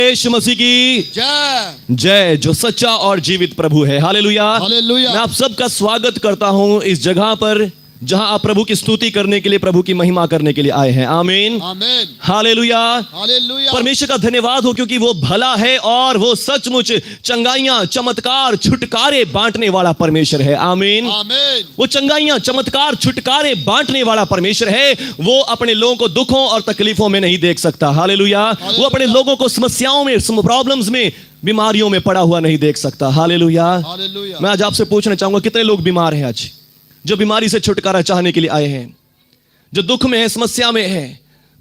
यीशु मसीह की जय। जय, जो सच्चा और जीवित प्रभु है। हालेलुया। हालेलुया। मैं आप सबका स्वागत करता हूं इस जगह पर जहां आप प्रभु की स्तुति करने के लिए, प्रभु की महिमा करने के लिए आए हैं। आमीन आमीन। हालेलुया। हालेलुया। परमेश्वर का धन्यवाद हो क्योंकि वो भला है और वो सचमुच चंगाइयां, चमत्कार, छुटकारे बांटने वाला परमेश्वर है। आमीन। आमीन। वो चंगाइयां, चमत्कार, छुटकारे बांटने वाला परमेश्वर है। वो अपने लोगों को दुखों और तकलीफों में नहीं देख सकता। हालेलुया। वो अपने लोगों को समस्याओं में, प्रॉब्लम्स में, बीमारियों में पड़ा हुआ नहीं देख सकता। हालेलुया। हालेलुया। मैं आज आपसे पूछना चाहूंगा, कितने लोग बीमार हैं आज, जो बीमारी से छुटकारा चाहने के लिए आए हैं, जो दुख में है, समस्या में है,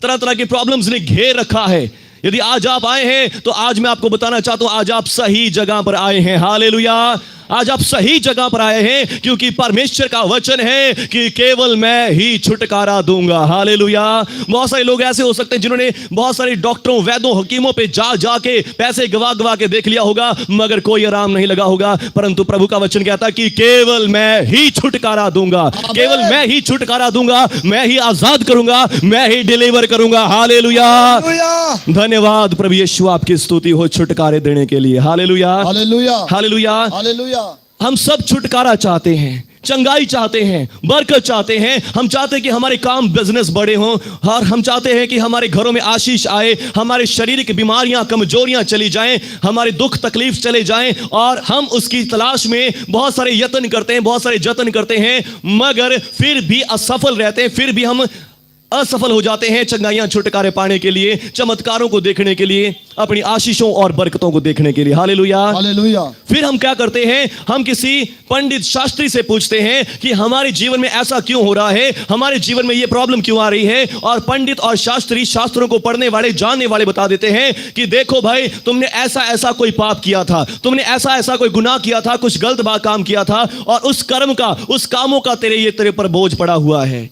तरह तरह की प्रॉब्लम्स ने घेर रखा है। यदि आज आप आए हैं तो आज मैं आपको बताना चाहता हूं, आज आप सही जगह पर आए हैं। हालेलुया। आज आप सही जगह पर आए हैं क्योंकि परमेश्वर का वचन है कि केवल मैं ही छुटकारा दूंगा। हालेलुया। बहुत सारे लोग ऐसे हो सकते हैं जिन्होंने बहुत सारे डॉक्टरों, वैद्यों, हकीमों पे जा जाके पैसे गवा गवा के देख लिया होगा, मगर कोई आराम नहीं लगा होगा। परंतु प्रभु का वचन कहता है कि केवल मैं ही छुटकारा दूंगा, केवल मैं ही छुटकारा दूंगा, मैं ही आजाद करूंगा, मैं ही डिलीवर करूंगा। हालेलुया। धन्यवाद प्रभु यीशु, आपकी स्तुति हो छुटकारे देने के लिए। हालेलुया। हालेलुया। हालेलुया। हालेलुया। हम सब छुटकारा चाहते हैं, चंगाई चाहते हैं, बरकत चाहते हैं। हम चाहते हैं कि हमारे काम, बिजनेस बड़े हों, और हम चाहते हैं कि हमारे घरों में आशीष आए, हमारे शारीरिक बीमारियां, कमजोरियां चली जाएं, हमारे दुख तकलीफ चले जाएं, और हम उसकी तलाश में बहुत सारे यत्न करते हैं, बहुत सारे जतन करते हैं, मगर फिर भी असफल रहते हैं, फिर भी हम असफल हो जाते हैं चंगाइयां, छुटकारे पाने के लिए, चमत्कारों को देखने के लिए, अपनी आशीषों और बरकतों को देखने के लिए। हालेलुया। हालेलुया। फिर हम क्या करते हैं, हम किसी पंडित शास्त्री से पूछते हैं कि हमारे जीवन में ऐसा क्यों हो रहा है, हमारे जीवन में ये प्रॉब्लम क्यों आ रही है। और पंडित और शास्त्री, शास्त्रों को पढ़ने वाले, जानने वाले बता देते हैं कि देखो भाई, तुमने ऐसा ऐसा कोई पाप किया था, तुमने ऐसा ऐसा कोई गुनाह किया था, कुछ गलत काम किया था, और उस कर्म का, उस कामों का तेरे पर बोझ पड़ा हुआ है,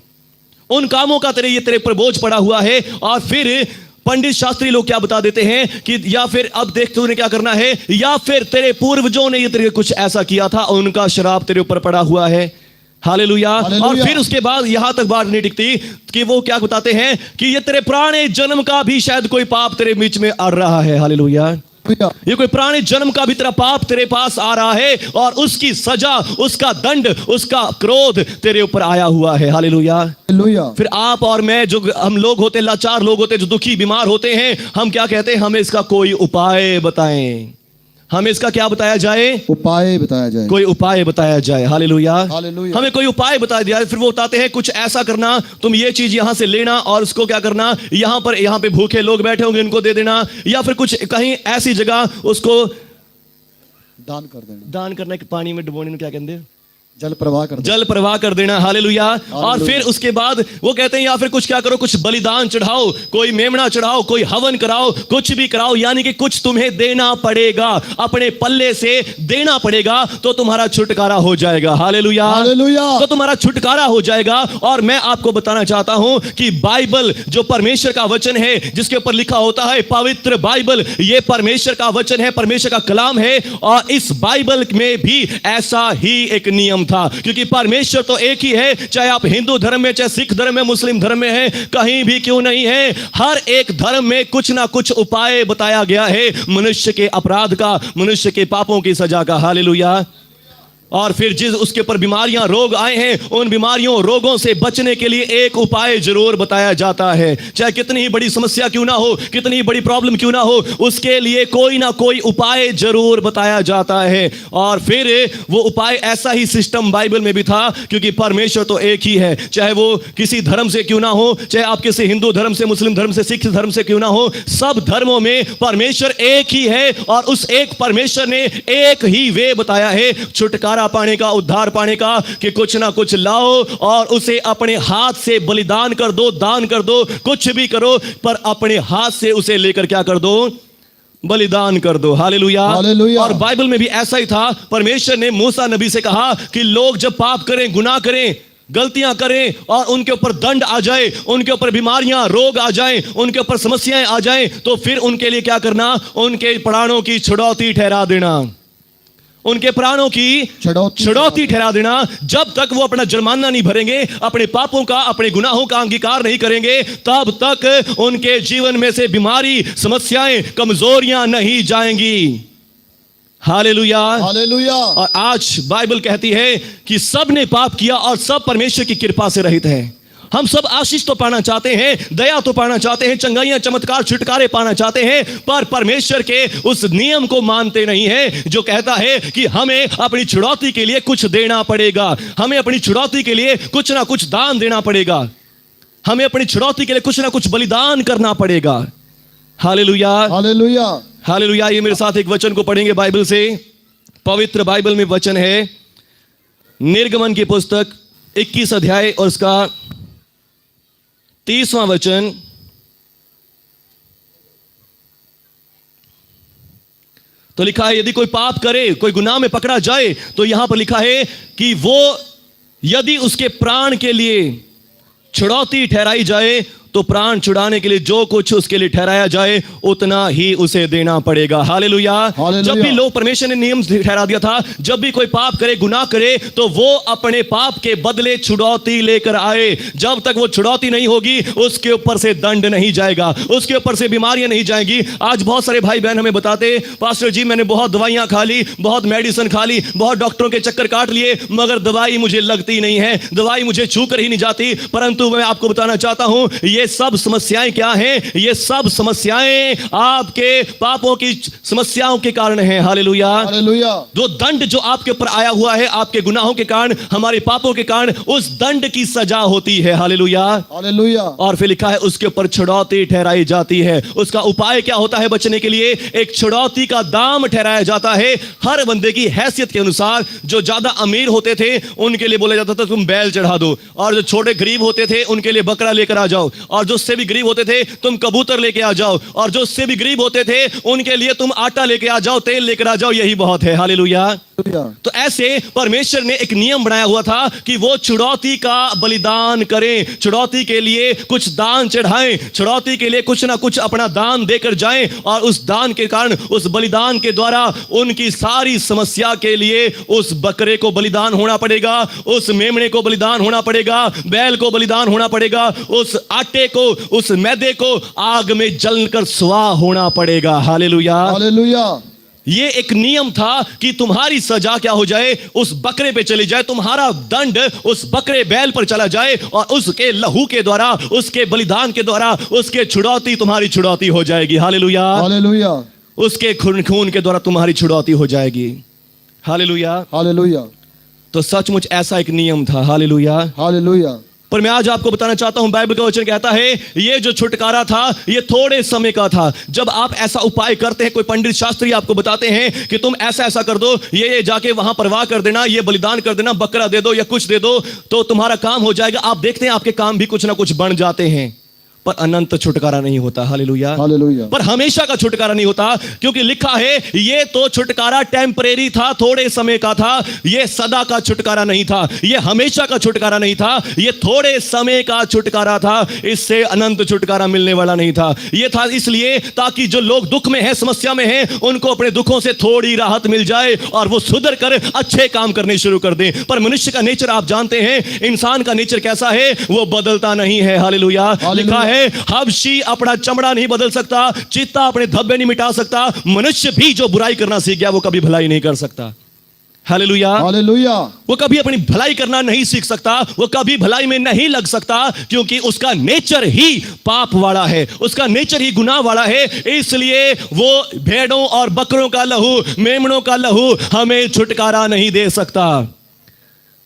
उन कामों का तेरे पर बोझ पड़ा हुआ है। और फिर पंडित शास्त्री लोग क्या बता देते हैं कि या फिर अब देख तूने क्या करना है, या फिर तेरे पूर्वजों ने ये तेरे कुछ ऐसा किया था, उनका श्राप तेरे ऊपर पड़ा हुआ है। हालेलुया। और फिर उसके बाद यहां तक बात नहीं टिकती कि वो क्या बताते हैं कि ये तेरे पुराने जन्म का भी शायद कोई पाप तेरे बीच में आ रहा है। हालेलुया। ये कोई पुराने जन्म का भी तेरा पाप तेरे पास आ रहा है, और उसकी सजा, उसका दंड, उसका क्रोध तेरे ऊपर आया हुआ है। हालेलुया। हालेलुया। फिर आप और मैं, जो हम लोग होते, लाचार लोग होते, जो दुखी बीमार होते हैं, हम क्या कहते हैं, हमें इसका कोई उपाय बताएं, हमें इसका क्या बताया जाए, उपाय बताया जाए, कोई उपाय बताया जाए। हालेलुया। हालेलुया। हमें कोई उपाय बता दिया। फिर वो बताते हैं कुछ ऐसा करना, तुम ये चीज यहां से लेना, और उसको क्या करना, यहां पे भूखे लोग बैठे होंगे, उनको दे देना, या फिर कुछ कहीं ऐसी जगह उसको दान कर देना, दान करना, कि पानी में डुबोने में क्या कहते हैं, जल प्रवाह कर देना, जल प्रवाह कर देना। हालेलुया। और फिर उसके बाद वो कहते हैं या फिर कुछ क्या करो, कुछ बलिदान चढ़ाओ, कोई मेमना चढ़ाओ, कोई हवन कराओ, कुछ भी कराओ, यानी कि कुछ तुम्हें देना पड़ेगा, अपने पल्ले से देना पड़ेगा, तो तुम्हारा छुटकारा हो जाएगा। हालेलुया। हालेलुया। तो तुम्हारा छुटकारा हो जाएगा। और मैं आपको बताना चाहता हूं कि बाइबल, जो परमेश्वर का वचन है, जिसके ऊपर लिखा होता है पवित्र बाइबल, ये परमेश्वर का वचन है, परमेश्वर का कलाम है। और इस बाइबल में भी ऐसा ही एक नियम था, क्योंकि परमेश्वर तो एक ही है, चाहे आप हिंदू धर्म में, चाहे सिख धर्म में, मुस्लिम धर्म में है, कहीं भी क्यों नहीं है, हर एक धर्म में कुछ ना कुछ उपाय बताया गया है मनुष्य के अपराध का, मनुष्य के पापों की सजा का। हालेलुया। और फिर जिस उसके ऊपर बीमारियां, रोग आए हैं, उन बीमारियों, रोगों से बचने के लिए एक उपाय जरूर बताया जाता है। चाहे कितनी ही बड़ी समस्या क्यों ना हो, कितनी ही बड़ी प्रॉब्लम क्यों ना हो, उसके लिए कोई ना कोई उपाय जरूर बताया जाता है। और फिर वो उपाय, ऐसा ही सिस्टम बाइबल में भी था, क्योंकि परमेश्वर तो एक ही है, चाहे वो किसी धर्म से क्यों ना हो, चाहे आप किसी हिंदू धर्म से, मुस्लिम धर्म से, सिख धर्म से क्यों ना हो, सब धर्मों में परमेश्वर एक ही है। और उस एक परमेश्वर ने एक ही वे बताया है छुटकारा पाने का, उद्धार पाने का, कि कुछ ना कुछ लाओ और उसे अपने हाथ से बलिदान कर दो, दान कर दो, कुछ भी करो, पर अपने हाथ से उसे लेकर क्या कर दो, बलिदान कर दो। हालेलुया। हालेलुया। और बाइबल में भी ऐसा ही था। परमेश्वर ने मूसा नबी से कहा कि लोग जब पाप करें, गुनाह करें, गलतियां करें, और उनके ऊपर दंड आ जाए, उनके ऊपर बीमारियां, रोग आ जाएं, उनके ऊपर समस्याएं आ जाएं, तो फिर उनके लिए क्या करना, उनके प्राणों की छुड़ौती ठहरा देना, उनके प्राणों की छुड़ौती ठहरा देना। जब तक वो अपना जुर्माना नहीं भरेंगे, अपने पापों का, अपने गुनाहों का अंगीकार नहीं करेंगे, तब तक उनके जीवन में से बीमारी, समस्याएं, कमजोरियां नहीं जाएंगी। Hallelujah, hallelujah. और आज बाइबल कहती है कि सब ने पाप किया और सब परमेश्वर की कृपा से रहित हैं। हम सब आशीष तो पाना चाहते हैं, दया तो पाना चाहते हैं, चंगाइयां, चमत्कार, छुटकारे पाना चाहते हैं, पर परमेश्वर के उस नियम को मानते नहीं है जो कहता है कि हमें अपनी छुड़ौती के लिए कुछ देना पड़ेगा, हमें अपनी छुड़ौती के लिए कुछ ना कुछ दान देना पड़ेगा, हमें अपनी छुड़ौती के लिए कुछ ना कुछ बलिदान करना पड़ेगा। Hallelujah, hallelujah, hallelujah. ये मेरे साथ एक वचन को पढ़ेंगे बाइबल से। पवित्र बाइबल में वचन है निर्गमन की पुस्तक 21 अध्याय और उसका 30वां वचन। तो लिखा है, यदि कोई पाप करे, कोई गुनाह में पकड़ा जाए, तो यहां पर लिखा है कि वो यदि उसके प्राण के लिए छुड़ौती ठहराई जाए, तो प्राण छुड़ाने के लिए जो कुछ उसके लिए ठहराया जाए उतना ही उसे देना पड़ेगा। हालेलुया। जब भी लोग, परमेश्वर ने नियम ठहरा दिया था, जब भी कोई पाप करे, गुनाह करे, तो वो अपने पाप के बदले छुड़ौती लेकर आए। जब तक वो छुड़ौती नहीं होगी, उसके ऊपर से दंड नहीं जाएगा, उसके ऊपर से बीमारियां नहीं जाएंगी। आज बहुत सारे भाई बहन हमें बताते, पास्टर जी मैंने बहुत दवाइयां खा ली, बहुत मेडिसिन खा ली, बहुत डॉक्टरों के चक्कर काट लिए, मगर दवाई मुझे लगती नहीं है, दवाई मुझे छू कर ही नहीं जाती। परंतु मैं आपको बताना चाहता हूं, ये सब समस्याएं क्या हैं? ये सब समस्याएं आपके पापों की समस्याओं के कारण हैं। Hallelujah, hallelujah. जो दंड जो आपके ऊपर आया हुआ है, आपके गुनाहों के कारण, हमारे पापों के कारण, उस दंड की सजा होती है। Hallelujah, hallelujah. और फिर लिखा है उसके ऊपर छुड़ौती ठहराई जाती है। उसका उपाय क्या होता है बचने के लिए? एक छुड़ौती का दाम ठहराया जाता है हर बंदे की हैसियत के अनुसार। जो ज्यादा अमीर होते थे उनके लिए बोला जाता था तुम बैल चढ़ा दो, और जो छोटे गरीब होते थे उनके लिए बकरा लेकर आ जाओ, और जो उससे भी गरीब होते थे तुम कबूतर लेके आ जाओ, और जो उससे भी गरीब होते थे उनके लिए तुम आटा लेके आ जाओ, तेल लेकर आ जाओ, यही बहुत है। हालेलुया। तो ऐसे परमेश्वर ने एक नियम बनाया हुआ था कि वो छुड़ौती का बलिदान करें, छुड़ौती के लिए कुछ दान चढ़ाएं, छुड़ौती के लिए कुछ ना कुछ अपना दान देकर जाएं, और उस दान के कारण, उस बलिदान के द्वारा उनकी सारी समस्या के लिए उस बकरे को बलिदान होना पड़ेगा, उस मेमने को बलिदान होना पड़ेगा, बैल को बलिदान होना पड़ेगा, उस आटे को, उस मैदे को आग में जलकर स्वाह होना पड़ेगा। Hallelujah, hallelujah. ये एक नियम था कि तुम्हारी सजा क्या हो जाए? उस बकरे पे चली जाए, तुम्हारा दंड उस बकरे बैल पर चला जाए, और उसके लहू के द्वारा, उसके बलिदान के द्वारा, उसके छुड़ौती, तुम्हारी छुड़ौती हो जाएगी। Hallelujah, hallelujah. उसके खून के द्वारा तुम्हारी छुड़ौती हो जाएगी। Hallelujah, hallelujah. तो सचमुच ऐसा एक नियम था। Hallelujah, hallelujah. पर मैं आज आपको बताना चाहता हूं, बाइबल का वचन कहता है ये जो छुटकारा था ये थोड़े समय का था। जब आप ऐसा उपाय करते हैं, कोई पंडित शास्त्री आपको बताते हैं कि तुम ऐसा ऐसा कर दो, ये जाके वहां परवाह कर देना, ये बलिदान कर देना, बकरा दे दो या कुछ दे दो, तो तुम्हारा काम हो जाएगा। आप देखते हैं आपके काम भी कुछ ना कुछ बन जाते हैं, पर अनंत छुटकारा नहीं होता। Hallelujah, hallelujah. पर हमेशा का छुटकारा नहीं होता, क्योंकि लिखा है ये तो छुटकारा टेम्परेरी था, थोड़े समय का था, ये सदा का छुटकारा नहीं था, ये हमेशा का छुटकारा नहीं था, ये थोड़े समय का छुटकारा था, इससे अनंत छुटकारा मिलने वाला नहीं था। ये था इसलिए ताकि जो लोग दुख में हैं, समस्या में हैं, उनको अपने दुखों से थोड़ी राहत मिल जाए और वो सुधर कर अच्छे काम करने शुरू कर दें। पर मनुष्य का नेचर आप जानते हैं, इंसान का नेचर कैसा है? वो बदलता नहीं है। हालेलुया, लिखा है हबशी अपना चमड़ा नहीं बदल सकता, चीता अपने धब्बे नहीं मिटा सकता, मनुष्य भी जो बुराई करना सीख गया वो कभी भलाई नहीं कर सकता। Hallelujah, hallelujah. वो कभी अपनी भलाई करना नहीं सीख सकता, वो कभी भलाई में नहीं लग सकता, क्योंकि उसका नेचर ही पाप वाला है, उसका नेचर ही गुनाह वाला है। इसलिए वो भेड़ों और बकरों का लहू, मेमनों का लहू हमें छुटकारा नहीं दे सकता।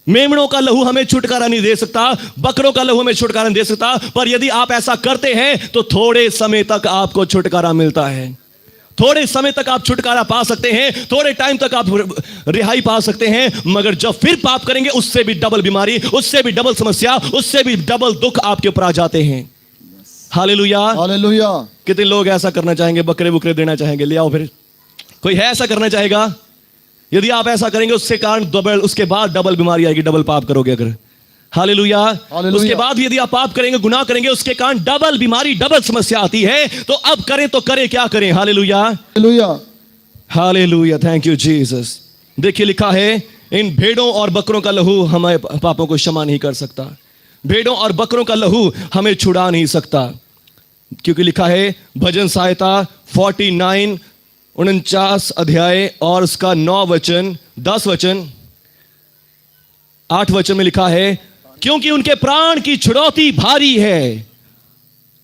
मेमनों का लहू हमें छुटकारा नहीं दे सकता, बकरों का लहू हमें छुटकारा नहीं दे सकता, पर यदि आप ऐसा करते हैं तो थोड़े समय तक आपको छुटकारा मिलता है, थोड़े समय तक आप छुटकारा पा सकते हैं, थोड़े टाइम तक आप रिहाई पा सकते हैं, मगर जब फिर पाप करेंगे उससे भी डबल बीमारी, उससे भी डबल समस्या, उससे भी डबल दुख आपके ऊपर आ जाते हैं। Hallelujah, hallelujah. कितने लोग ऐसा करना चाहेंगे? बकरे बुकरे देना चाहेंगे? ले आओ फिर। कोई है ऐसा करना चाहेगा? यदि आप ऐसा करेंगे उससे कारण डबल, उसके बाद डबल बीमारी आएगी, डबल पाप करोगे अगर। हालेलुया, उसके बाद भी यदि आप पाप करेंगे, गुनाह करेंगे, उसके कारण डबल बीमारी, डबल समस्या आती है। तो अब करें तो करें क्या करें? Hallelujah, hallelujah. Hallelujah, thank you Jesus. देखिए लिखा है, इन भेड़ों और बकरों का लहू हमारे पापों को क्षमा नहीं कर सकता। भेड़ों और बकरों का लहू हमें छुड़ा नहीं सकता, क्योंकि लिखा है भजन संहिता 49 49 अध्याय और उसका 9 वचन 10 वचन 8 वचन में लिखा है, क्योंकि उनके प्राण की छुड़ौती भारी है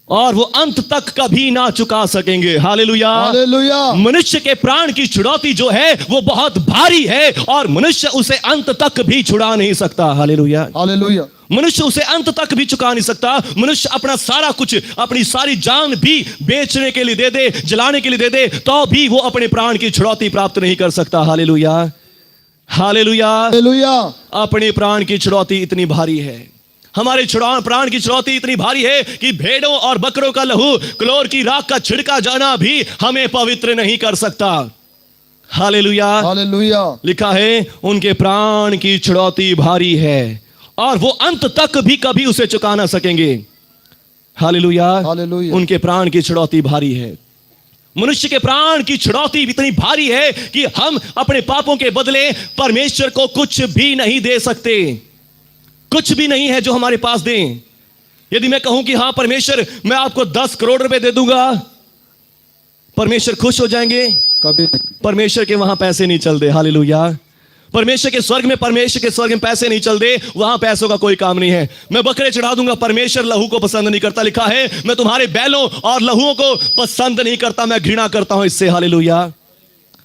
और वो अंत तक कभी ना चुका सकेंगे। हालेलुया, हालेलुया, मनुष्य के प्राण की छुड़ौती जो है वो बहुत भारी है और मनुष्य उसे अंत तक भी छुड़ा नहीं सकता। हालेलुया, हालेलुया, मनुष्य उसे अंत तक भी चुका नहीं सकता। मनुष्य अपना सारा कुछ, अपनी सारी जान भी बेचने के लिए दे दे, जलाने के लिए दे दे, तो भी वो अपने प्राण की छुड़ौती प्राप्त नहीं कर सकता। हालेलुया, हालेलुया, हालेलुया, अपने प्राण की छुड़ौती इतनी भारी है, हमारे प्राण की छुड़ौती इतनी भारी है कि भेड़ों और बकरों का लहू, क्लोर की राख का छिड़का जाना भी हमें पवित्र नहीं कर सकता। हालेलुया, हालेलुया, लिखा है उनके प्राण की छुड़ौती भारी है और वो अंत तक भी कभी उसे चुका ना सकेंगे। हालेलुया, हालेलुया, उनके प्राण की छुड़ौती भारी है। मनुष्य के प्राण की छुड़ौती इतनी भारी है कि हम अपने पापों के बदले परमेश्वर को कुछ भी नहीं दे सकते। कुछ भी नहीं है जो हमारे पास दें। यदि मैं कहूं कि हां परमेश्वर मैं आपको 10 करोड़ रुपए दे दूंगा, परमेश्वर खुश हो जाएंगे? कभी नहीं। परमेश्वर के वहां पैसे नहीं चलते। हालेलुया, परमेश्वर के स्वर्ग में पैसे नहीं चलते, वहां पैसों का कोई काम नहीं है। मैं बकरे चढ़ा दूंगा, परमेश्वर लहू को पसंद नहीं करता। लिखा है मैं तुम्हारे बैलों और लहुओं को पसंद नहीं करता, मैं घृणा करता हूं इससे। हालेलुया,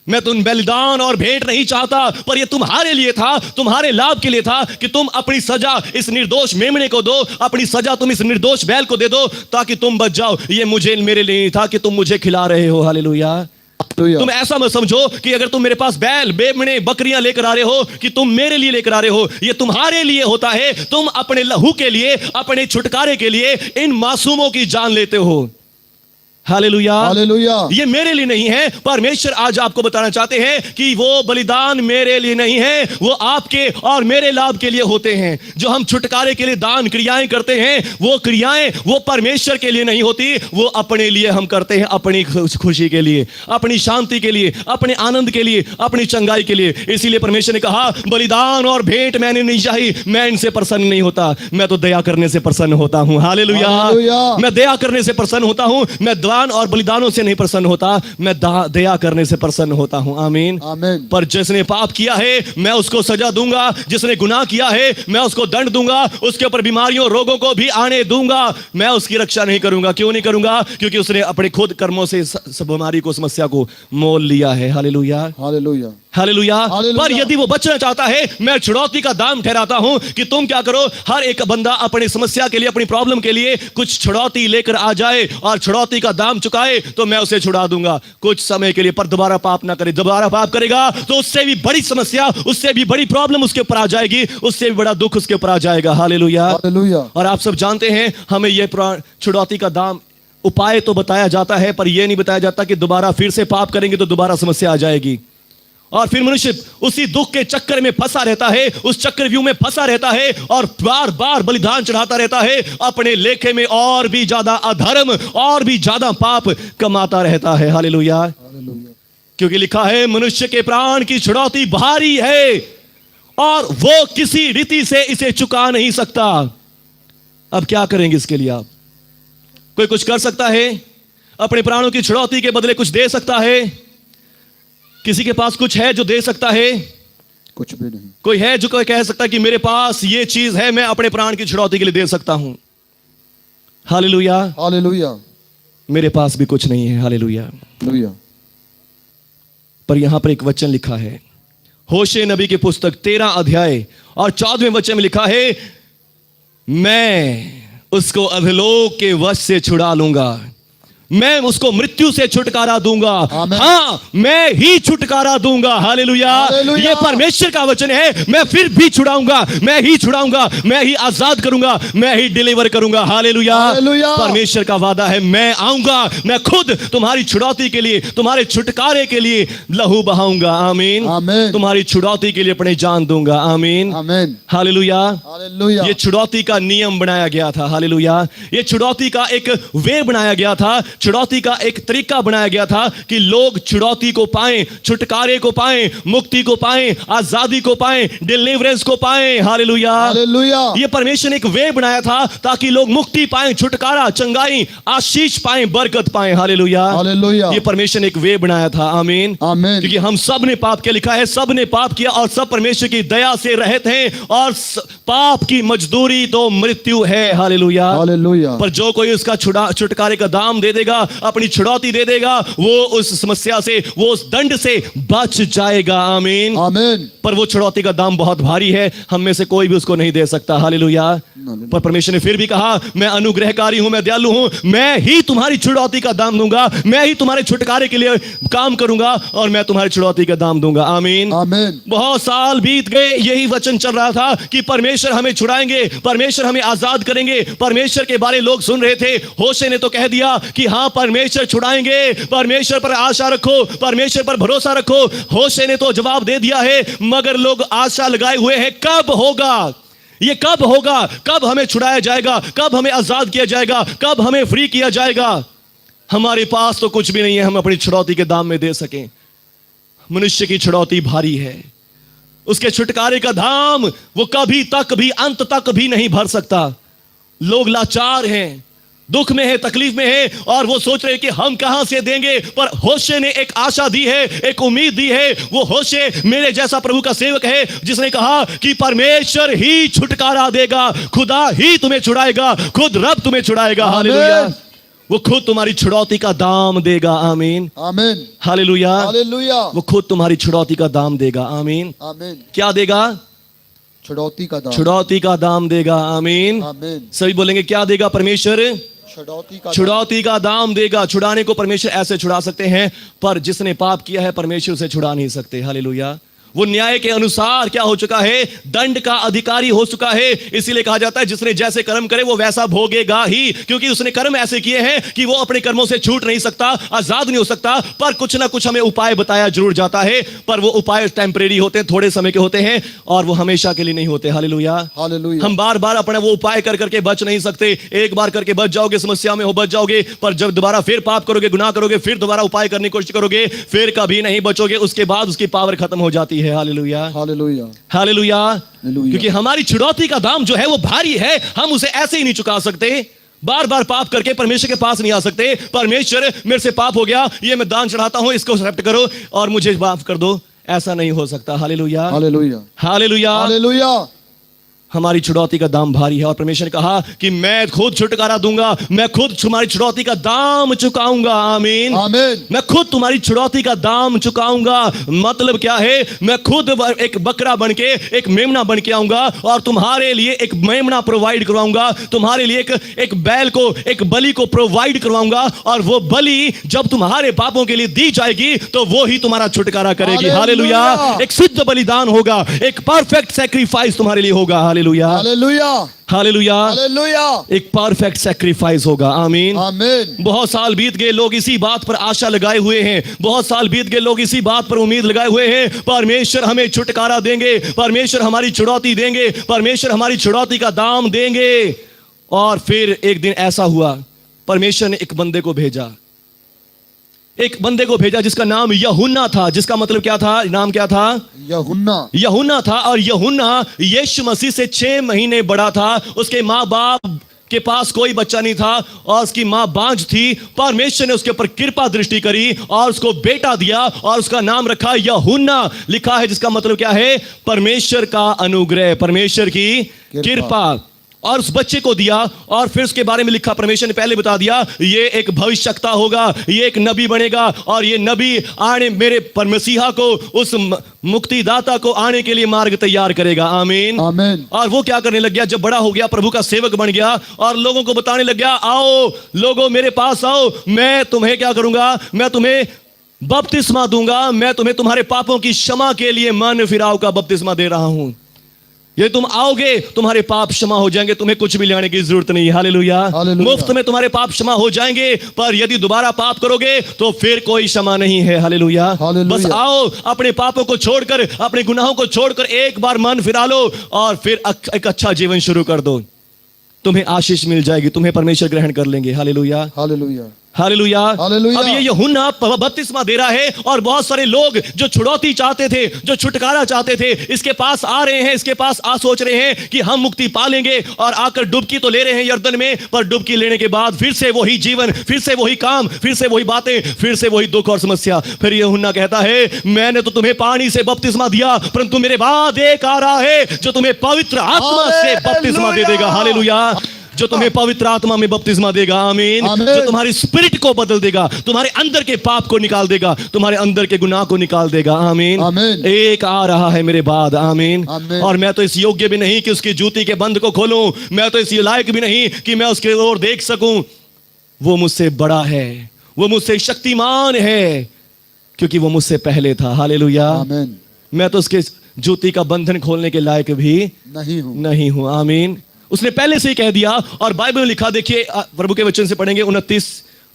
मैं तुम बलिदान और भेंट नहीं चाहता, पर यह तुम्हारे लिए था, तुम्हारे लाभ के लिए था कि तुम अपनी सजा इस निर्दोष मेमने को दो, अपनी सजा तुम इस निर्दोष बैल को दे दो ताकि तुम बच जाओ। ये मुझे, मेरे लिए नहीं था कि तुम मुझे खिला रहे हो। हालेलुया, तुम ऐसा मत समझो कि अगर तुम मेरे पास बैल, मेमने, बकरियां लेकर आ रहे हो कि तुम मेरे लिए लेकर आ रहे हो। ये तुम्हारे लिए होता है। तुम अपने लहू के लिए, अपने छुटकारे के लिए इन मासूमों की जान लेते हो। हालेलुया, हालेलुया, ये मेरे लिए नहीं है। परमेश्वर आज आपको बताना चाहते हैं कि वो बलिदान मेरे लिए नहीं है, वो आपके और मेरे लाभ के लिए होते हैं। जो हम छुटकारे के लिए दान क्रियाएं करते हैं, वो क्रियाएं वो परमेश्वर के लिए नहीं होती, वो अपने लिए हम करते हैं, अपनी खुशी के लिए, अपनी शांति के लिए, अपने आनंद के लिए, अपनी चंगाई के लिए। इसीलिए परमेश्वर ने कहा बलिदान और भेंट मैंने नहीं चाही, मैं इनसे प्रसन्न नहीं होता, मैं तो दया करने से प्रसन्न होता हूं। हालेलुया, मैं दया करने से प्रसन्न होता हूं। मैं दान और बलिदानों से नहीं प्रसन्न होता, मैं दया करने से प्रसन्न होता हूं। आमीन, आमीन। पर जिसने पाप किया है मैं उसको सजा दूंगा, जिसने गुनाह किया है मैं उसको दंड दूंगा, उसके ऊपर बीमारियों, रोगों को भी आने दूंगा। मैं उसकी रक्षा नहीं करूंगा। क्यों नहीं करूंगा? क्योंकि उसने अपने खुद कर्मों से सब बीमारी को, समस्या को मोल लिया है। Hallelujah, hallelujah, hallelujah. हालेलुया। पर यदि वो बचना चाहता है, मैं छुड़ौती का दाम ठहराता हूं कि तुम क्या करो, हर एक बंदा अपनी समस्या के लिए, अपनी प्रॉब्लम के लिए कुछ छुड़ौती लेकर आ जाए और छुड़ौती का दाम चुकाए तो मैं उसे छुड़ा दूंगा कुछ समय के लिए। पर दोबारा पाप ना करे। दोबारा पाप करेगा तो उससे भी बड़ी समस्या, उससे भी बड़ी प्रॉब्लम उसके ऊपर आ जाएगी, उससे भी बड़ा दुख उसके ऊपर आ जाएगा। Hallelujah, hallelujah. और आप सब जानते हैं हमें यह छुड़ौती का दाम, उपाय तो बताया जाता है, पर यह नहीं बताया जाता कि दोबारा फिर से पाप करेंगे तो दोबारा समस्या आ जाएगी और फिर मनुष्य उसी दुख के चक्कर में फंसा रहता है, उस चक्रव्यूह में फंसा रहता है और बार बार बलिदान चढ़ाता रहता है, अपने लेखे में और भी ज्यादा अधर्म, और भी ज्यादा पाप कमाता रहता है। हालेलुया, हालेलुया, क्योंकि लिखा है मनुष्य के प्राण की छुड़ौती भारी है और वो किसी रीति से इसे चुका नहीं सकता। अब क्या करेंगे इसके लिए? आप कोई कुछ कर सकता है? अपने प्राणों की छुड़ौती के बदले कुछ दे सकता है? किसी के पास कुछ है जो दे सकता है? कुछ भी नहीं। कोई है जो कोई कह सकता है कि मेरे पास ये चीज है, मैं अपने प्राण की छुड़ौती के लिए दे सकता हूं? हालेलुया, हालेलुया, मेरे पास भी कुछ नहीं है। Hallelujah, hallelujah. पर यहां पर एक वचन लिखा है, होशे नबी की पुस्तक 13 अध्याय और 14वें वचन में लिखा है, मैं उसको अधोलोक के वश से छुड़ा लूंगा, मैं उसको मृत्यु से छुटकारा दूंगा। हाँ, मैं ही छुटकारा दूंगा। हालेलुया, ये परमेश्वर का वचन है। मैं फिर भी छुड़ाऊंगा, मैं ही छुड़ाऊंगा, मैं ही आजाद करूंगा, मैं ही डिलीवर करूंगा। हालेलुया, परमेश्वर का वादा है, मैं आऊंगा, मैं खुद तुम्हारी छुड़ौती के लिए, तुम्हारे छुटकारे के लिए लहू बहाऊंगा। आमीन, आमीन। तुम्हारी छुड़ौती के लिए अपने जान दूंगा। आमीन, आमीन। Hallelujah, hallelujah. ये छुड़ौती का नियम बनाया गया था। हालेलुया, ये छुड़ौती का एक वे बनाया गया था। छुड़ौती का एक तरीका बनाया गया था कि लोग छुड़ौती को पाएं, छुटकारे को पाएं, मुक्ति को पाएं, आजादी को पाएं, डिलीवरेंस को पाएं। Hallelujah, hallelujah. ये परमेश्वर ने एक वे बनाया था ताकि लोग मुक्ति पाएं, छुटकारा, चंगाई, आशीष पाएं, बरकत पाएं। Hallelujah, hallelujah. ये परमेश्वर ने एक वे बनाया था। आमीन, आमीन। क्योंकि हम सब ने पाप किया, लिखा है सब ने पाप किया और सब परमेश्वर की दया से रहित हैं और पाप की मजदूरी तो मृत्यु है। Hallelujah, hallelujah. पर जो कोई उसका छुटकारे का दाम दे देगा, अपनी छुड़ौती दे देगा, वो उस समस्या से, वो उस दंड से बच जाएगा। आमीन, आमीन। पर वो छुड़ौती का दाम बहुत भारी है, हम में से कोई भी उसको नहीं दे सकता। हालेलुया, पर परमेश्वर ने फिर भी कहा मैं अनुग्रहकारी हूं, मैं दयालु हूं, मैं ही तुम्हारी छुड़ौती का दाम दूंगा, मैं ही तुम्हारे छुटकारे के लिए काम करूंगा और मैं तुम्हारी छुड़ौती का दाम दूंगा। आमीन, आमीन। बहुत साल बीत गए, यही वचन चल रहा था कि परमेश्वर हमें छुड़ाएंगे, परमेश्वर हमें आजाद करेंगे। परमेश्वर के बारे लोग सुन रहे थे। होशे ने तो कह दिया कि हाँ परमेश्वर छुड़ाएंगे, परमेश्वर पर आशा रखो, परमेश्वर पर भरोसा रखो। होशे ने तो जवाब दे दिया है, मगर लोग आशा लगाए हुए हैं कब होगा, ये कब होगा, कब हमें छुड़ाया जाएगा, कब हमें आजाद किया जाएगा, कब हमें फ्री किया जाएगा। हमारे पास तो कुछ भी नहीं है हम अपनी छुड़ौती के दाम में दे सकें। मनुष्य की छुड़ौती भारी है, उसके छुटकारे का दाम वो कभी तक भी, अंत तक भी नहीं भर सकता। लोग लाचार हैं, दुख में है, तकलीफ में है और वो सोच रहे हैं कि हम कहां से देंगे। पर होशे ने एक आशा दी है, एक उम्मीद दी है। वो होशे मेरे जैसा प्रभु का सेवक है जिसने कहा कि परमेश्वर ही छुटकारा देगा, खुदा ही तुम्हें छुड़ाएगा, खुद रब तुम्हें छुड़ाएगा। हालेलुया, वो खुद तुम्हारी छुड़ौती का दाम देगा। आमीन, आमीन। Hallelujah, hallelujah. वो खुद तुम्हारी छुड़ौती का दाम देगा। आमीन, आमीन। क्या देगा? छुड़ौती का दाम। छुड़ौती का दाम देगा। आमीन, आमीन। सभी बोलेंगे क्या देगा परमेश्वर? छुड़ौती का दाम देगा। छुड़ाने को परमेश्वर ऐसे छुड़ा सकते हैं, पर जिसने पाप किया है परमेश्वर उसे छुड़ा नहीं सकते। हालेलुया, वो न्याय के अनुसार क्या हो चुका है? दंड का अधिकारी हो चुका है। इसीलिए कहा जाता है जिसने जैसे कर्म करे वो वैसा भोगेगा ही, क्योंकि उसने कर्म ऐसे किए हैं कि वो अपने कर्मों से छूट नहीं सकता, आजाद नहीं हो सकता। पर कुछ ना कुछ हमें उपाय बताया जरूर जाता है, पर वो उपाय टेम्परेरी होते हैं, थोड़े समय के होते हैं और वो हमेशा के लिए नहीं होते। Hallelujah, hallelujah. हम बार बार अपने वो उपाय कर करके बच नहीं सकते। एक बार करके बच जाओगे, समस्या में हो बच जाओगे, पर जब दोबारा फिर पाप करोगे, गुनाह करोगे, फिर दोबारा उपाय करने की कोशिश करोगे, फिर कभी नहीं बचोगे। उसके बाद उसकी पावर खत्म हो जाती है। Hallelujah, hallelujah. Hallelujah, hallelujah. क्योंकि हमारी छुड़ौती का दाम जो है वो भारी है, हम उसे ऐसे ही नहीं चुका सकते। बार बार पाप करके परमेश्वर के पास नहीं आ सकते। परमेश्वर मेरे से पाप हो गया, ये मैं दान चढ़ाता हूं, इसको एक्सेप्ट करो और मुझे माफ कर दो, ऐसा नहीं हो सकता। Hallelujah, hallelujah. Hallelujah, hallelujah. हमारी छुड़ौती का दाम भारी है और परमेश्वर ने कहा कि मैं खुद छुटकारा दूंगा, मैं खुद तुम्हारी छुड़ौती का दाम चुकाऊंगा। आमीन, आमीन। मैं खुद तुम्हारी छुड़ौती का दाम चुकाऊंगा। मतलब क्या है? मैं खुद एक बकरा बनके, एक मेमना बन के आऊंगा और तुम्हारे लिए एक मेमना प्रोवाइड करवाऊंगा, तुम्हारे लिए एक बैल को, एक बलि को प्रोवाइड करवाऊंगा और वो बलि जब तुम्हारे पापों के लिए दी जाएगी तो वो ही तुम्हारा छुटकारा करेगी। हालेलुया, एक सिद्ध बलिदान होगा, एक परफेक्ट सैक्रिफाइस तुम्हारे लिए होगा। Hallelujah, hallelujah. Hallelujah, hallelujah. एक परफेक्ट सैक्रिफाइस होगा। आमीन, आमीन। बहुत साल बीत गए, लोग इसी बात पर आशा लगाए हुए हैं। बहुत साल बीत गए, लोग इसी बात पर उम्मीद लगाए हुए हैं परमेश्वर हमें छुटकारा देंगे, परमेश्वर हमारी छुड़ौती देंगे, परमेश्वर हमारी छुड़ौती का दाम देंगे। और फिर एक दिन ऐसा हुआ, परमेश्वर ने एक बंदे को भेजा, एक बंदे को भेजा जिसका नाम यूहन्ना था, जिसका मतलब क्या था? नाम क्या था? यूहन्ना। यूहन्ना था। और यूहन्ना यीशु मसीह से 6 महीने बड़ा था। उसके माँ बाप के पास कोई बच्चा नहीं था और उसकी मां बांझ थी। परमेश्वर ने उसके ऊपर कृपा दृष्टि करी और उसको बेटा दिया और उसका नाम रखा यूहन्ना। लिखा है जिसका मतलब क्या है? परमेश्वर का अनुग्रह, परमेश्वर की कृपा। और उस बच्चे को दिया और फिर उसके बारे में लिखा, परमेश्वर ने पहले बता दिया ये एक भविष्यवक्ता होगा, ये एक नबी बनेगा और ये नबी आने मेरे मसीहा को, उस मुक्तिदाता को आने के लिए मार्ग तैयार करेगा। आमीन, आमीन। और वो क्या करने लग गया? जब बड़ा हो गया, प्रभु का सेवक बन गया और लोगों को बताने लग गया, आओ लोगों मेरे पास आओ, मैं तुम्हें क्या करूंगा? मैं तुम्हें बपतिस्मा दूंगा, मैं तुम्हें तुम्हारे पापों की क्षमा के लिए मन फिराव का बपतिस्मा दे रहा हूं। ये तुम आओगे तुम्हारे पाप क्षमा हो जाएंगे, तुम्हें कुछ भी लाने की जरूरत नहीं। हालेलुया, मुफ्त में तुम्हारे पाप क्षमा हो जाएंगे। पर यदि दोबारा पाप करोगे तो फिर कोई क्षमा नहीं है। हालेलुया, बस आओ, अपने पापों को छोड़कर, अपने गुनाहों को छोड़कर एक बार मन फिरा लो और फिर एक अच्छा जीवन शुरू कर दो। तुम्हें आशीष मिल जाएगी, तुम्हें परमेश्वर ग्रहण कर लेंगे। Hallelujah, hallelujah. हालेलुया। हालेलुया। अब ये यूहन्ना बपतिस्मा दे रहा है और बहुत सारे लोग जो छुड़ौती चाहते थे, जो छुटकारा चाहते थे, इसके पास आ रहे हैं, इसके पास आ सोच रहे हैं कि हम मुक्ति पा लेंगे और आकर डुबकी तो ले रहे हैं यर्दन में, पर डुबकी लेने के बाद फिर से वही जीवन, फिर से वही काम, फिर से वही बातें, फिर से वही दुख और समस्या। फिर यूहन्ना कहता है मैंने तो तुम्हें पानी से बपतिस्मा दिया, परंतु मेरे बाद एक आ रहा है जो तुम्हें पवित्र आत्मा से बपतिस्मा दे देगा। हालेलुया। जो तुम्हें पवित्र आत्मा में बपतिस्मा देगा। आमीन। आमीन। जो तुम्हारी स्पिरिट को बदल देगा, तुम्हारे अंदर के पाप को निकाल देगा, तुम्हारे अंदर के गुनाह को निकाल देगा। आमीन। आमीन। एक आ रहा है मेरे बाद। आमीन। आमीन। और मैं तो इस योग्य भी नहीं कि उसकी जूती के बंद को खोलूं, मैं तो इस लायक भी नहीं कि मैं उसके ओर देख सकूं। वो मुझसे बड़ा है, वो मुझसे शक्तिमान है, क्योंकि वो मुझसे पहले था। हालेलुया। आमीन। मैं तो उसके जूती का बंधन खोलने के लायक भी नहीं हूं। आमीन। उसने पहले से ही कह दिया। और बाइबल में लिखा, देखिए प्रभु के वचन से पढ़ेंगे 29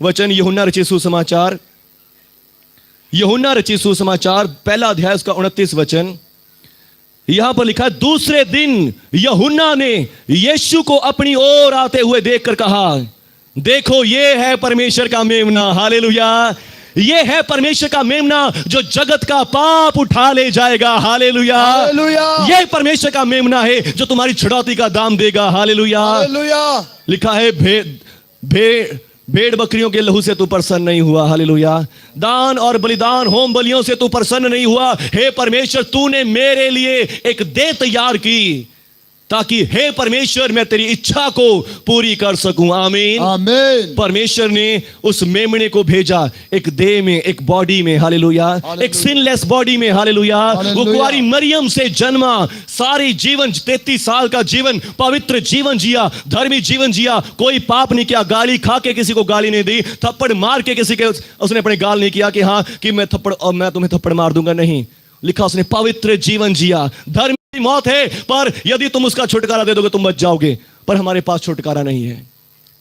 वचन, यूहन्ना रचित सुसमाचार, यूहन्ना रचित सुसमाचार पहला अध्याय उसका 29 वचन। यहां पर लिखा, दूसरे दिन यूहन्ना ने यीशु को अपनी ओर आते हुए देखकर कहा, देखो ये है परमेश्वर का मेमना। हालेलुया। ये है परमेश्वर का मेमना जो जगत का पाप उठा ले जाएगा। हालेलुया। हालेलुया। ये परमेश्वर का मेमना है जो तुम्हारी छुड़ौती का दाम देगा। हालेलुया। हालेलुया। लिखा है भेड़ बकरियों के लहू से तू प्रसन्न नहीं हुआ। हालेलुया। दान और बलिदान होम बलियों से तू प्रसन्न नहीं हुआ। हे परमेश्वर, तूने मेरे लिए एक देह तैयार की, ताकि हे परमेश्वर मैं तेरी इच्छा को पूरी कर सकूं। आमीन। आमीन। परमेश्वर ने उस मेमने को भेजा एक देह में, एक बॉडी में। हालेलुया। एक सिनलेस बॉडी में। हालेलुया। वो कुंवारी मरियम से जन्मा, सारी जीवन 33 साल का जीवन, पवित्र जीवन जिया, धर्मी जीवन जिया, कोई पाप नहीं किया, गाली खा के किसी को गाली नहीं दी, थप्पड़ मार के किसी के उसने अपने गाल नहीं किया कि हाँ कि मैं तुम्हें थप्पड़ मार दूंगा। नहीं, लिखा उसने पवित्र जीवन जिया। धर्म मौत है, पर यदि तुम उसका छुटकारा दे दोगे तुम बच जाओगे। पर हमारे पास छुटकारा नहीं है।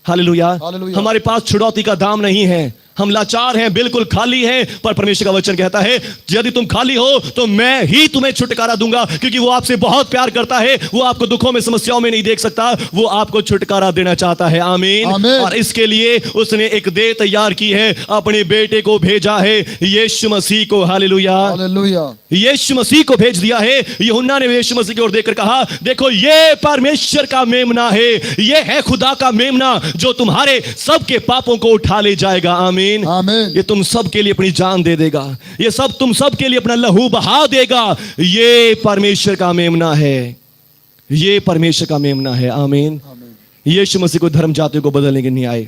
हालेलुया। हालेलुया। हमारे पास छुड़ौती का दाम नहीं है, हम लाचार हैं, बिल्कुल खाली हैं। पर परमेश्वर का वचन कहता है यदि तुम खाली हो तो मैं ही तुम्हें छुटकारा दूंगा, क्योंकि वो आपसे बहुत प्यार करता है। वो आपको दुखों में, समस्याओं में नहीं देख सकता, वो आपको छुटकारा देना चाहता है। आमीन। आमीन। और इसके लिए उसने एक देह तैयार की है, अपने बेटे को भेजा है, यीशु मसीह को। हालेलुया। हालेलुया। यीशु मसीह को भेज दिया है। यूहन्ना ने यीशु मसीह की ओर देखकर कहा, देखो ये परमेश्वर का मेमना है, ये है खुदा का मेमना जो तुम्हारे सबके पापों को उठा ले जाएगा। आमीन। आमीन। ये तुम सब के लिए अपनी जान दे देगा, ये सब तुम सब के लिए अपना लहू बहा देगा। ये परमेश्वर का मेमना है, ये परमेश्वर का मेमना है। आमीन। यीशु मसीह को धर्म जातियों को बदलने के नहीं आए,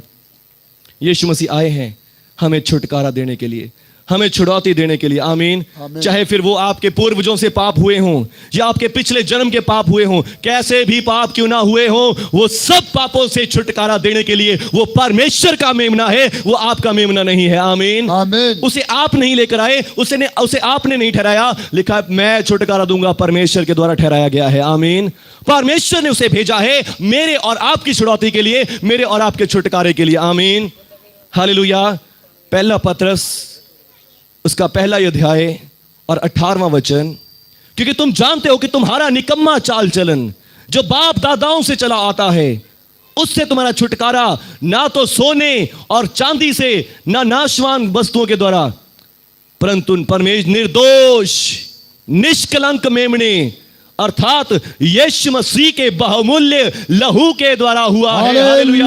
यीशु मसीह आए हैं हमें छुटकारा देने के लिए, हमें छुड़ौती देने के लिए। आमीन। चाहे फिर वो आपके पूर्वजों से पाप हुए हों या आपके पिछले जन्म के पाप हुए हों, कैसे भी पाप क्यों ना हुए हों, वो सब पापों से छुटकारा देने के लिए वो परमेश्वर का मेमना है, वो आपका मेमना नहीं है। आमीन। आमीन। उसे आप नहीं लेकर आए, उसे आपने नहीं ठहराया। लिखा मैं छुटकारा दूंगा, परमेश्वर के द्वारा ठहराया गया है। आमीन। परमेश्वर ने उसे भेजा है मेरे और आपकी छुड़ौती के लिए, मेरे और आपके छुटकारे के लिए। आमीन। हालेलुया। पहला पत्रस उसका पहला अध्याय और 18वां वचन, क्योंकि तुम जानते हो कि तुम्हारा निकम्मा चाल चलन जो बाप दादाओं से चला आता है, उससे तुम्हारा छुटकारा ना तो सोने और चांदी से, ना नाशवान वस्तुओं के द्वारा, परंतु परमेश्वर निर्दोष निष्कलंक मेमने अर्थात यीशु मसीह के बहुमूल्य लहू के द्वारा हुआ है। हालेलुया।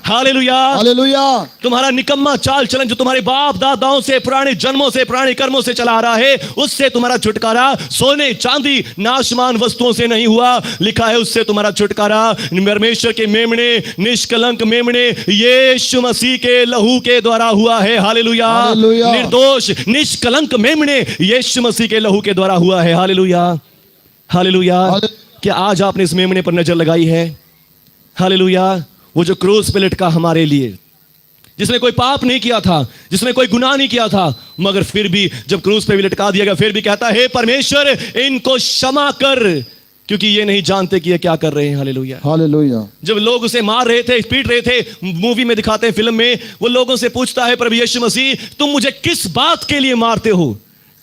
हालेलुया। हालेलुया। तुम्हारा निकम्मा चाल चलन जो तुम्हारे बाप दादाओं से, पुराने जन्मों से, पुराने कर्मों से चला आ रहा है, उससे तुम्हारा छुटकारा सोने चांदी नाशमान वस्तुओं से नहीं हुआ। लिखा है उससे तुम्हारा छुटकारा परमेश्वर के मेमने, निष्कलंक मेमने यीशु मसीह के लहू के द्वारा हुआ है। हालेलुया। निर्दोष निष्कलंक मेमने यीशु मसीह के लहू के द्वारा हुआ है। हालेलुया। हालेलुया। क्या आज आपने इस मेमने पर नजर लगाई है? हालेलुया। वो जो क्रूस पे लटका हमारे लिए, जिसने कोई पाप नहीं किया था, जिसने कोई गुनाह नहीं किया था, मगर फिर भी जब क्रूस पे भी लटका दिया गया, फिर भी कहता है परमेश्वर इनको क्षमा कर, क्योंकि ये नहीं जानते कि ये क्या कर रहे हैं। हालेलुया। हालेलुया। जब लोग उसे मार रहे थे, पीट रहे थे, मूवी में दिखाते हैं, फिल्म में, वो लोगों से पूछता है प्रभु यीशु मसीह तुम मुझे किस बात के लिए मारते हो?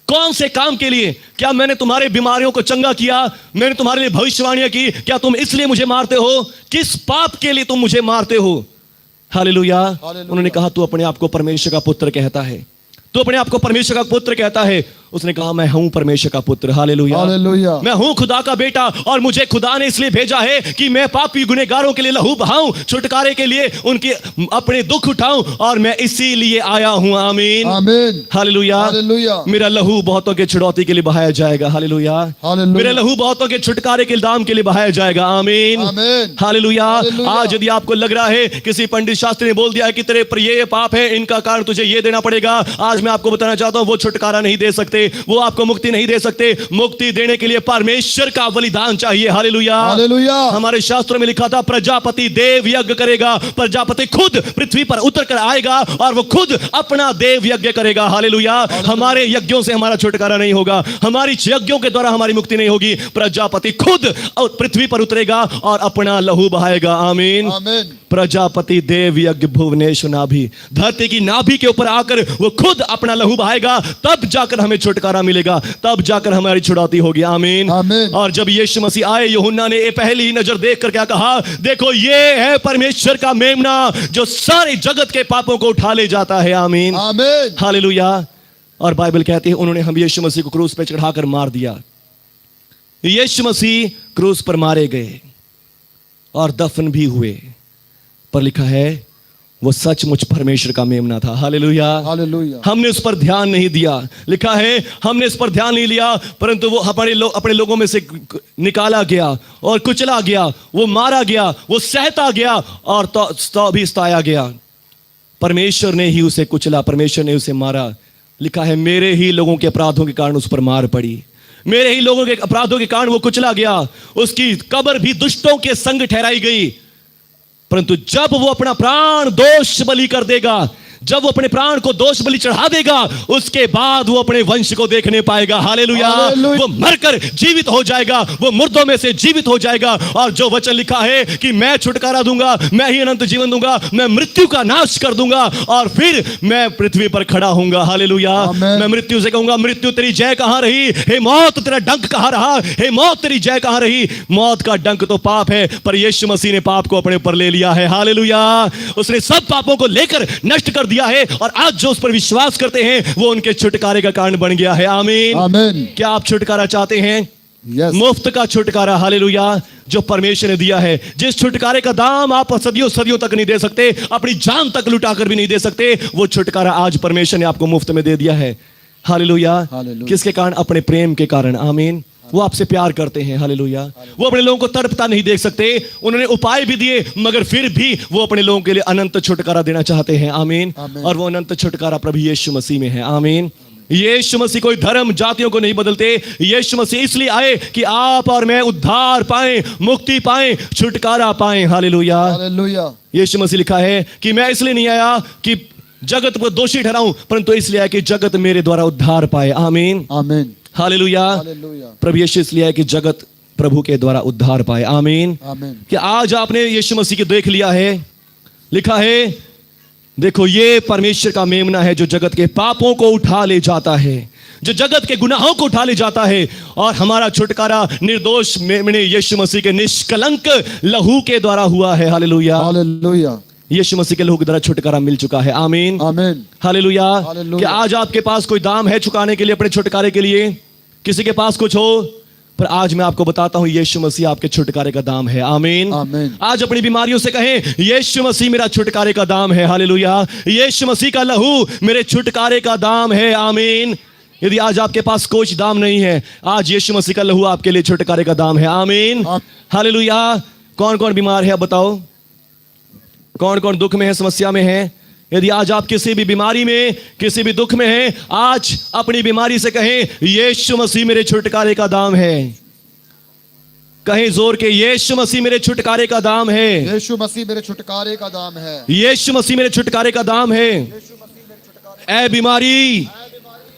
कौन से काम के लिए? क्या मैंने तुम्हारे बीमारियों को चंगा किया? मैंने तुम्हारे लिए भविष्यवाणियां की? क्या तुम इसलिए मुझे मारते हो? किस पाप के लिए तुम मुझे मारते हो? हालेलुया। हालेलुया। उन्होंने कहा तू अपने आप को परमेश्वर का पुत्र कहता है, तू अपने आप को परमेश्वर का पुत्र कहता है। उसने कहा मैं हूं परमेश्वर का पुत्र। हालेलुया। हालेलुया। मैं हूं खुदा का बेटा और मुझे खुदा ने इसलिए भेजा है कि मैं पापी गुनहगारों के लिए लहू बहाऊं, छुटकारे के लिए उनके अपने दुख उठाऊं, और मैं इसीलिए आया हूं। आमीन आमीन। हालेलुया। हालेलुया। मेरा लहू बहुतों के छुड़ौती के लिए बहाया जाएगा। हालेलुया। हालेलुया। मेरा लहू बहुतों के छुटकारे के दाम के लिए बहाया जाएगा। आमीन आमीन। हालेलुया। हालेलुया। आज यदि आपको लग रहा है किसी पंडित शास्त्री ने बोल दिया है कि तेरे पर ये पाप है, इनका कारण तुझे ये देना पड़ेगा, आज मैं आपको बताना चाहता हूं वो छुटकारा नहीं दे सकते, वो आपको मुक्ति नहीं दे सकते। मुक्ति देने के लिए परमेश्वर का बलिदान चाहिए। हालेलुया। हालेलुया। हमारे शास्त्रों में लिखा था प्रजापति देव यज्ञ करेगा, प्रजापति खुद पृथ्वी पर उतर कर आएगा और वो खुद अपना देव यज्ञ करेगा। हालेलुया। हमारे यज्ञों से हमारा छुटकारा नहीं होगा, हमारी यज्ञों के द्वारा हमारी मुक्ति नहीं होगी। प्रजापति खुद पृथ्वी पर उतरेगा और अपना लहू बहाएगा। आमीन। आमीन। प्रजापति देव यज्ञ भुवनेश्वर नाभि, धरती की नाभि के ऊपर आकर वो खुद अपना लहू बहाएगा, तब जाकर हमें छुटकारा मिलेगा, तब जाकर हमारी छुड़ौती होगी। आमीन। आमीन। और जब यीशु मसीह आए, यूहन्ना ने ये पहली ही नजर देखकर क्या कहा? देखो ये है परमेश्वर का मेमना जो सारे जगत के पापों को उठा ले जाता है। आमीन। आमीन। हालेलुया। और बाइबल कहती है उन्होंने हम यीशु मसीह को क्रूस पर चढ़ाकर मार दिया। यीशु मसीह क्रूस पर मारे गए और दफन भी हुए, पर लिखा है वो सचमुच परमेश्वर का मेमना था। हालेलुया। हालेलुया। हमने उस पर ध्यान नहीं दिया। लिखा है हमने इस पर ध्यान नहीं लिया, परंतु वो अपने लोगों में से निकाला गया और कुचला गया, वो मारा गया, वो सहता गया और तो भी सताया गया। परमेश्वर ने ही उसे कुचला, परमेश्वर ने उसे मारा। लिखा है मेरे ही लोगों के अपराधों के कारण उस पर मार पड़ी, मेरे ही लोगों के अपराधों के कारण वो कुचला गया। उसकी कब्र भी दुष्टों के संग ठहराई गई, परंतु जब वो अपना प्राण दोष बलि कर देगा, जब वो अपने प्राण को दोष बलि चढ़ा देगा, उसके बाद वो अपने वंश को देखने पाएगा। हालेलुया। वो मरकर जीवित हो जाएगा, वो मुर्दों में से जीवित हो जाएगा। और जो वचन लिखा है कि मैं छुटकारा दूंगा, मैं ही अनंत जीवन दूंगा, मैं मृत्यु का नाश कर दूंगा और फिर मैं पृथ्वी पर खड़ा होऊंगा। हालेलुया। मैं मृत्यु से कहूंगा मृत्यु तेरी जय कहां रही, हे मौत तेरा डंक कहां रहा, हे मौत तेरी जय कहां रही। मौत का डंक तो पाप है, पर यीशु मसीह ने पाप को अपने ऊपर ले लिया है। हालेलुया। उसने सब पापों को लेकर नष्ट कर दिया है और आज जो उस पर विश्वास करते हैं वो उनके छुटकारे का कारण बन गया है। आमीन। आमीन। क्या आप छुटकारा चाहते हैं? यस। मुफ्त का छुटकारा। हालेलुया। जो परमेश्वर ने दिया है, जिस छुटकारे का दाम आप सदियों सदियों तक नहीं दे सकते, अपनी जान तक लुटाकर भी नहीं दे सकते, वो छुटकारा आज परमेश्वर ने आपको मुफ्त में दे दिया है। हालेलुया। किसके कारण? अपने प्रेम के कारण। आमीन। वो आपसे प्यार करते हैं। हालेलुया। वो अपने लोगों को तड़पता नहीं देख सकते, उन्होंने उपाय भी दिए, मगर फिर भी वो अपने लोगों के लिए अनंत छुटकारा देना चाहते हैं। आमीन। और वो अनंत छुटकारा प्रभु यीशु मसीह में है। आमीन। यीशु मसीह कोई धर्म जातियों को नहीं बदलते। यीशु मसीह इसलिए आए कि आप और मैं उद्धार पाएं, मुक्ति पाएं, छुटकारा पाएं। हालेलुया। हालेलुया। यीशु मसीह लिखा है कि मैं इसलिए नहीं आया कि जगत को दोषी ठहराऊं, परंतु इसलिए आया कि जगत मेरे द्वारा उद्धार पाए। आमीन। आमीन। हालेलुया। हालेलुया। प्रभु यीशु इसलिए है कि जगत प्रभु के द्वारा उद्धार पाए। आमीन। आमीन। कि आज आपने यीशु मसीह को देख लिया है। लिखा है देखो ये परमेश्वर का मेमना है जो जगत के पापों को उठा ले जाता है, जो जगत के गुनाहों को उठा ले जाता है, और हमारा छुटकारा निर्दोष मेमने यीशु मसीह के निष्कलंक लहू के द्वारा हुआ है। हालेलुया। हालेलुया। यीशु मसीह के लहू के द्वारा छुटकारा मिल चुका है। आमीन। आमीन। हालेलुया। हालेलुया। कि आज आपके पास कोई दाम है चुकाने के लिए, अपने छुटकारे के लिए? किसी के पास कुछ हो, पर आज मैं आपको बताता हूं यीशु मसीह आपके छुटकारे का दाम है। आमीन। आमीन। आज अपनी बीमारियों से कहें यीशु मसीह मेरा छुटकारे का दाम है। हालेलुया। यीशु मसीह का लहू मेरे छुटकारे का दाम है। आमीन। यदि आज आपके पास कुछ दाम नहीं है, आज यीशु मसीह का लहू आपके लिए छुटकारे का दाम है। आमीन। हालेलुया। कौन कौन बीमार है बताओ? कौन कौन दुख में है, समस्या में है? यदि आज आप किसी भी बीमारी में, किसी भी दुख में हैं, आज अपनी बीमारी से कहें यीशु मसीह मेरे छुटकारे का दाम है। कहें जोर के यीशु मसीह मेरे छुटकारे का दाम है। यीशु मसीह मेरे छुटकारे का दाम है। यीशु मसीह मेरे छुटकारे का दाम है। ऐ बीमारी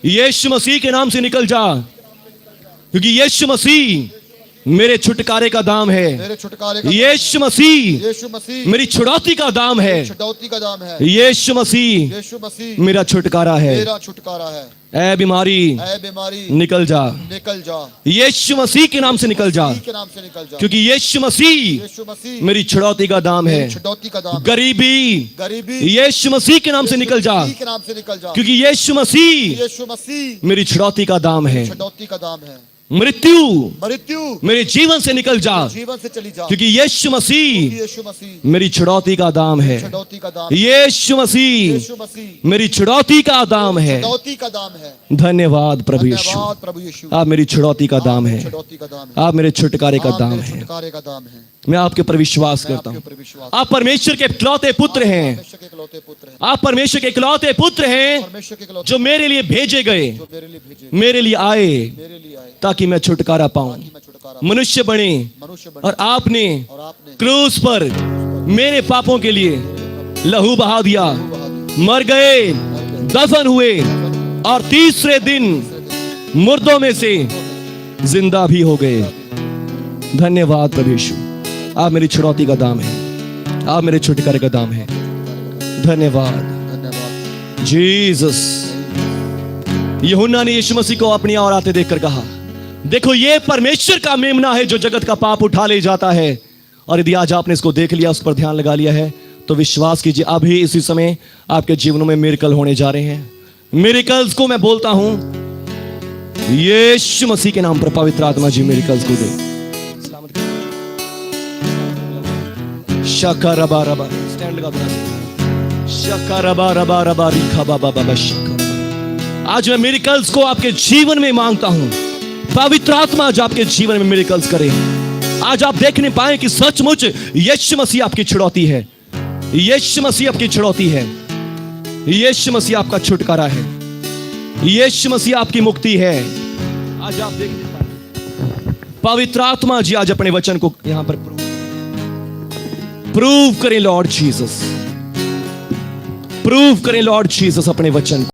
यीशु मसीह के नाम से निकल जा, क्योंकि यीशु मसीह मेरे छुटकारे का दाम है। मेरे छुटकारे का यीशु मसीह यीशु मसीह मेरी छुड़ौती का दाम है। छुड़ौती का दाम है। यीशु मसीह यीशु मसीह मेरा छुटकारा है। मेरा छुटकारा है। ऐ बीमारी ऐ बीमारी निकल जा, निकल जा, यीशु मसीह के नाम से निकल जा, मसीह के नाम से निकल जा, क्योंकि यीशु मसीह यीशु मसीह मेरी छुड़ौती का दाम है। मेरी छुड़ौती का दाम है। गरीबी गरीबी यीशु मसीह के नाम से निकल जा, मसीह के नाम से निकल जा, क्योंकि यीशु मसीह यीशु मसीह मेरी छुड़ौती का दाम है। छुड़ौती का दाम है। मृत्यु मृत्यु मेरे जीवन से निकल जा, जीवन से चली जा, क्योंकि यीशु मसीह यीशु मसीह मेरी छुड़ौती का दाम है। छुड़ौती का दाम है। यीशु मसीह यीशु मसीह मेरी छुड़ौती का दाम है। छुड़ौती का दाम है। धन्यवाद प्रभु यीशु, धन्यवाद प्रभु यीशु। आप मेरी छुड़ौती का दाम है, छुड़ौती का दाम है। आप मेरे छुटकारे का आप दाम मेरे है। छुटकारे का दाम है। मैं आपके पर विश्वास मैं करता आपके हूँ। ऊपर विश्वास आप परमेश्वर के इकलौते पुत्र हैं। परमेश्वर के इकलौते पुत्र हैं। आप परमेश्वर के इकलौते पुत्र हैं परमेश्वर के इकलौते जो मेरे लिए भेजे गए, जो मेरे लिए भेजे, मेरे लिए आए, मेरे लिए आए, ताकि मैं छुटकारा पाऊं। ताकि मैं छुटकारा मनुष्य बने मनुष्य बने। और आपने और आपने क्रूस पर मेरे पापों के लिए लहू बहा दिया, मर गए, दफन हुए और तीसरे दिन मुर्दों में से जिंदा भी हो गए। धन्यवाद प्रभु यीशु, आप मेरी छुड़ौती का दाम है, आप मेरे छुटकारे का दाम है। धन्यवाद धन्यवाद। जीसस। यूहन्ना ने यीशु मसीह को अपनी ओर आते देखकर कहा, देखो ये परमेश्वर का मेमना है जो जगत का पाप उठा ले जाता है। और यदि आज आपने इसको देख लिया, उस पर ध्यान लगा लिया है, तो विश्वास कीजिए अभी इसी समय आपके जीवनों में मिरेकल होने जा रहे हैं। मिरेकल्स को मैं बोलता हूं यीशु मसीह के नाम पर। पवित्र आत्मा जी मिरेकल्स को दे। शका रबा रबा, स्टैंड लगा बना। शका रबा रबा रबा रिखा बाबा बाबा शका। आज मैं मिरेकल्स को आपके जीवन में मांगता हूं। पवित्र आत्मा आज आपके जीवन में मिरेकल्स करे। आज आप देखने पाए कि सचमुच यीशु मसीह आपकी छुड़ौती है। यीशु मसीह आपकी छुड़ौती है। यीशु मसीह आपका छुटकारा है। यीशु मसीह आपकी मुक्ति है। आज आप देखने पाए पवित्र आत्मा जी आज अपने वचन को यहां पर प्रूव करें लॉर्ड जीसस। प्रूव करें लॉर्ड जीसस अपने वचन को।